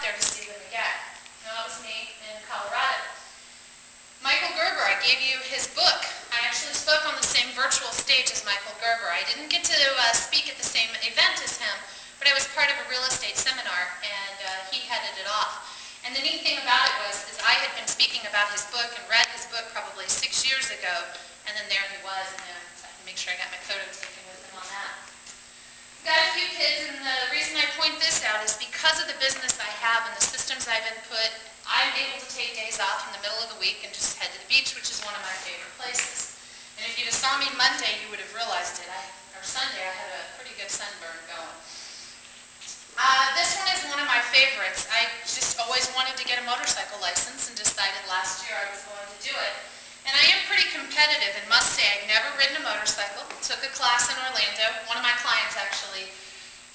there to see them again. Now, that was me in Colorado. Michael Gerber, I gave you his book. I actually spoke on the same virtual stage as Michael Gerber. I didn't get to speak at the same event as him, but I was part of a real estate seminar, and he headed it off. And the neat thing about it was, is I had been speaking about his book and read his book probably 6 years ago, and then there he was, and so I can make sure I got my photo taken with him on that. Got a few kids, and the reason I point this out is because of the business I have and the systems I've input, I'm able to take days off in the middle of the week and just head to the beach, which is one of my favorite places. And if you just saw me Monday, you would have realized it. Or Sunday, I had a pretty good sunburn going. This one is one of my favorites. I just always wanted to get a motorcycle license and decided last year I was going to do it. And I am pretty competitive and must say I've never ridden a motorcycle. Took a class in Orlando. One of my clients actually,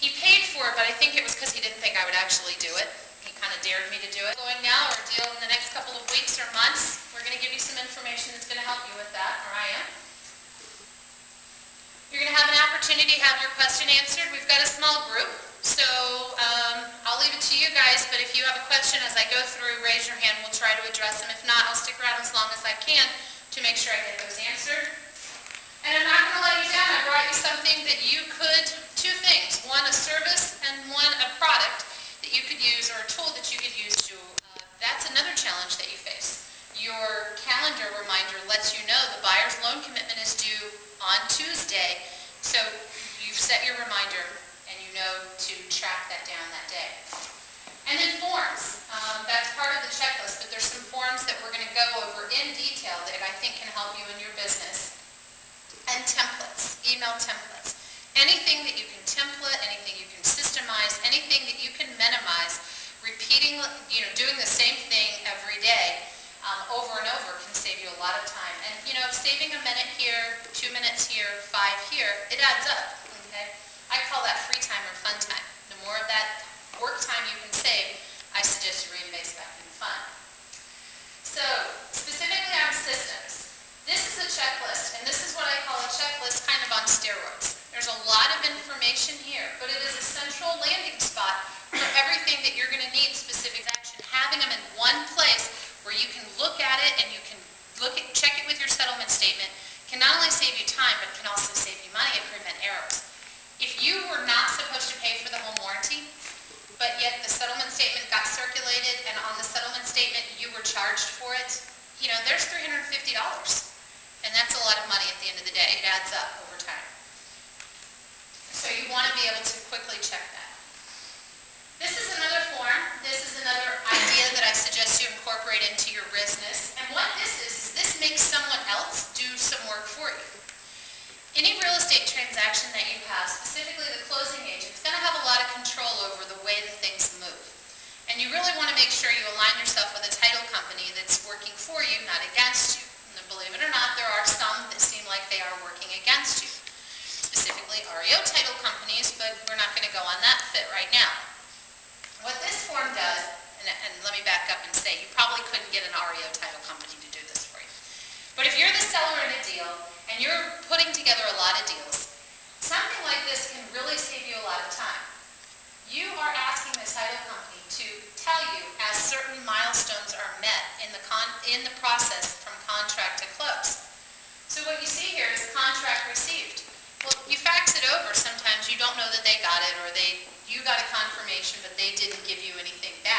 he paid for it, but I think it was because he didn't think I would actually do it. He kind of dared me to do it. Going now, or a deal in the next couple of weeks or months. We're going to give you some information that's going to help you with that, or I am. You're going to have an opportunity to have your question answered. We've got a small group, so I'll leave it to you guys, but if you have a question as I go through, raise your hand. We'll try to address them. If not, I'll stick around as long as I can to make sure I get those answered. And I'm not going to let you down. I brought you something that you could, two things. One, a service, and one, a product that you could use, or a tool that you could use to, that's another challenge that you face. Your calendar reminder lets you know the buyer's loan commitment is due on Tuesday, so you've set your reminder and you know to track that down that day. And then forms, that's part of the checklist, but there's some forms that we're going to go over in detail that I think can help you in your business. And templates, email templates. Anything that you can template, anything you can systemize, anything that you can minimize, repeating, doing the same thing every day over and over can save you a lot of time. And, saving a minute here, 2 minutes here, 5 here, it adds up, okay? I call that free time or fun time. The more of that work time you can save, I suggest you reinvest back in fun. So, specifically on systems, this is a checklist, and this is what I call a checklist kind of on steroids. There's a lot of information here, but it is a central landing spot for everything that you're going to need specific action. Having them in one place where you can look at it and you can check it with your settlement statement can not only save you time, but can also save you money and prevent errors. If you were not supposed to pay for the home warranty, but yet the settlement statement got circulated and on the settlement statement you were charged for it, there's $350. And that's a lot of money at the end of the day. It adds up over time. So you want to be able to quickly check that. This is another form. This is another idea that I suggest you incorporate into your business. And what this is this makes someone else do some work for you. Any real estate transaction that you have, specifically the closing agent's going to have a lot of control over the way that things move. And you really want to make sure you align yourself with a title company that's working for you, not against you. And believe it or not, there are some that seem like they are working against you. Specifically REO title companies, but we're not going to go on that fit right now. What this form does, and let me back up and say, you probably couldn't get an REO title company to do this for you. But if you're the seller in a deal, and you're putting together a lot of deals, something like this can really save you a lot of time. You are asking the title company to tell you as certain milestones are met in the process from contract to close. So what you see here is contract received. Well, you fax it over, sometimes you don't know that they got it, or you got a confirmation but they didn't give you anything back.